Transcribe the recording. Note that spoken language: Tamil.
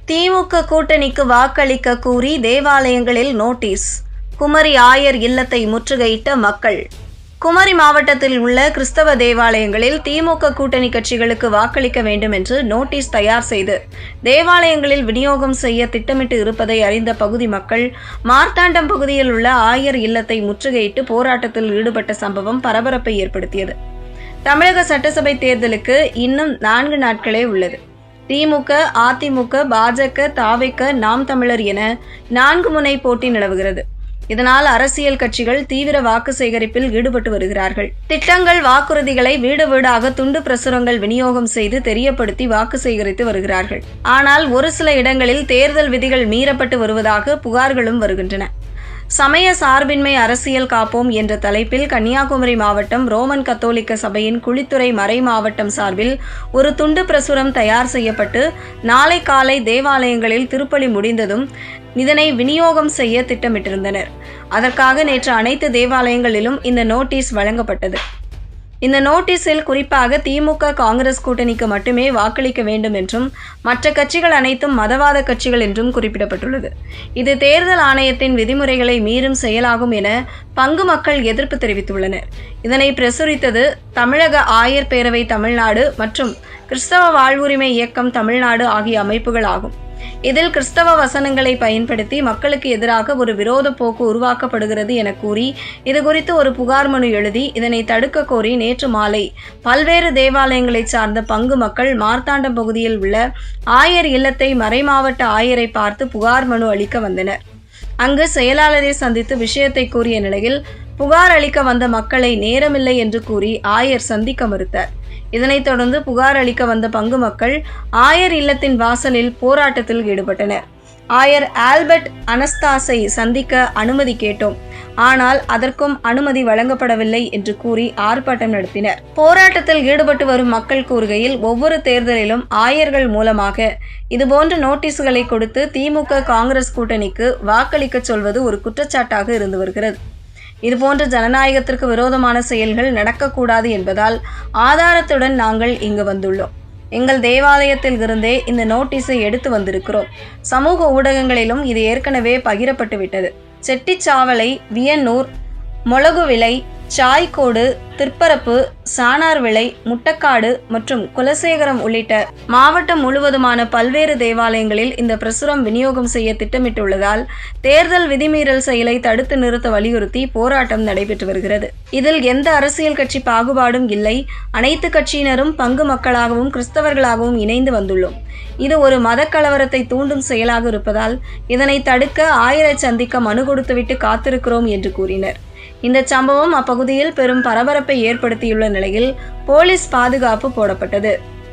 திமுக கூட்டணிக்கு வாக்களிக்க கூறி தேவாலயங்களில் நோட்டீஸ். குமரி ஆயர் இல்லத்தை முற்றுகையிட்ட மக்கள். குமரி மாவட்டத்தில் உள்ள கிறிஸ்தவ தேவாலயங்களில் திமுக கூட்டணி கட்சிகளுக்கு வாக்களிக்க வேண்டும் என்று நோட்டீஸ் தயார் செய்து தேவாலயங்களில் விநியோகம் செய்ய திட்டமிட்டு இருப்பதை அறிந்த பகுதி மக்கள் மார்த்தாண்டம் பகுதியில் உள்ள ஆயர் இல்லத்தை முற்றுகையிட்டு போராட்டத்தில் ஈடுபட்ட சம்பவம் பரபரப்பை ஏற்படுத்தியது. தமிழக சட்டசபை தேர்தலுக்கு இன்னும் 4 நாட்களே உள்ளது. திமுக, அதிமுக, பாஜக, தாவேக, நாம் தமிழர் என 4 முனை போட்டி நிலவுகிறது. இதனால் அரசியல் கட்சிகள் தீவிர வாக்கு சேகரிப்பில் ஈடுபட்டு வருகிறார்கள். திட்டங்கள், வாக்குறுதிகளை வீடு வீடாக துண்டு பிரசுரங்கள் விநியோகம் செய்து தெரியப்படுத்தி வாக்கு சேகரித்து வருகிறார்கள். ஆனால் ஒரு சில இடங்களில் தேர்தல் விதிகள் மீறப்பட்டு வருவதாக புகார்களும் வருகின்றன. சமய சார்பின்மை அரசியல் காப்போம் என்ற தலைப்பில் கன்னியாகுமரி மாவட்டம் ரோமன் கத்தோலிக்க சபையின் குளித்துறை மறை மாவட்டம் சார்பில் ஒரு துண்டு பிரசுரம் தயார் செய்யப்பட்டு நாளை காலை தேவாலயங்களில் திருப்பலி முடிந்ததும் இதனை விநியோகம் செய்ய திட்டமிட்டிருந்தனர். அதற்காக நேற்று அனைத்து தேவாலயங்களிலும் இந்த நோட்டீஸ் வழங்கப்பட்டது. இந்த நோட்டீஸில் குறிப்பாக திமுக, காங்கிரஸ் கூட்டணிக்கு மட்டுமே வாக்களிக்க வேண்டும் என்றும் மற்ற கட்சிகள் அனைத்தும் மதவாத கட்சிகள் என்றும் குறிப்பிடப்பட்டுள்ளது. இது தேர்தல் ஆணையத்தின் விதிமுறைகளை மீறும் செயலாகும் என பங்கு மக்கள் எதிர்ப்பு தெரிவித்துள்ளனர். இதனை பிரசுரித்தது தமிழக ஆயர் பேரவை தமிழ்நாடு மற்றும் கிறிஸ்தவ வாழ்வுரிமை இயக்கம் தமிழ்நாடு ஆகிய அமைப்புகள் ஆகும். இதில் கிறிஸ்தவ வசனங்களை பயன்படுத்தி மக்களுக்கு எதிராக ஒரு விரோத போக்கு உருவாக்கப்படுகிறது என கூறி இதுகுறித்து ஒரு புகார் மனு எழுதி இதனை தடுக்க கோரி நேற்று மாலை பல்வேறு தேவாலயங்களை சார்ந்த பங்கு மக்கள் மார்த்தாண்டம் பகுதியில் உள்ள ஆயர் இல்லத்தை மறைமாவட்ட ஆயரை பார்த்து புகார் மனு அளிக்க வந்தனர். அங்கு செயலாளரை சந்தித்து விஷயத்தை கூறிய நிலையில் புகார் அளிக்க வந்த மக்களை நேரமில்லை என்று கூறி ஆயர் சந்திக்க மறுத்தார். இதனைத் தொடர்ந்து புகார் அளிக்க வந்த பங்கு மக்கள் ஆயர் இல்லத்தின் வாசலில் போராட்டத்தில் ஈடுபட்டனர். ஆயர் ஆல்பர்ட் அனஸ்தாஸை சந்திக்க அனுமதி கேட்டோம், ஆனால் அதற்கும் அனுமதி வழங்கப்படவில்லை என்று கூறி ஆர்ப்பாட்டம் நடத்தினர். போராட்டத்தில் ஈடுபட்டு வரும் மக்கள் கூறுகையில், ஒவ்வொரு தேர்தலிலும் ஆயர்கள் மூலமாக இதுபோன்ற நோட்டீஸ்களை கொடுத்து திமுக, காங்கிரஸ் கூட்டணிக்கு வாக்களிக்க சொல்வது ஒரு குற்றச்சாட்டாக இருந்து வருகிறது. இதுபோன்ற ஜனநாயகத்திற்கு விரோதமான செயல்கள் நடக்கக்கூடாது என்பதால் ஆதாரத்துடன் நாங்கள் இங்கு வந்துள்ளோம். எங்கள் தேவாலயத்தில் இருந்தே இந்த நோட்டீஸை எடுத்து வந்திருக்கிறோம். சமூக ஊடகங்களிலும் இது ஏற்கனவே பகிரப்பட்டு விட்டது. செட்டிச்சாவலை, வியன்னூர், மொளகுவிளை, சாய்கோடு, திற்பரப்பு, சானார்விளை, முட்டக்காடு மற்றும் குலசேகரம் உள்ளிட்ட மாவட்டம் முழுவதுமான பல்வேறு தேவாலயங்களில் இந்த பிரசுரம் விநியோகம் செய்ய திட்டமிட்டுள்ளதால் தேர்தல் விதிமீறல் செயலை தடுத்து நிறுத்த வலியுறுத்தி போராட்டம் நடைபெற்று வருகிறது. இதில் எந்த அரசியல் கட்சி பாகுபாடும் இல்லை. அனைத்து கட்சியினரும் பங்கு மக்களாகவும் கிறிஸ்தவர்களாகவும் இணைந்து வந்துள்ளோம். இது ஒரு மத கலவரத்தை தூண்டும் செயலாக இருப்பதால் இதனை தடுக்க ஆயரை சந்திக்க மனு கொடுத்துவிட்டு காத்திருக்கிறோம் என்று கூறினர். இந்த சம்பவம் அப்பகுதியில் பெரும் பரபரப்பை ஏற்படுத்தியுள்ள நிலையில் போலீஸ் பாதுகாப்பு போடப்பட்டது.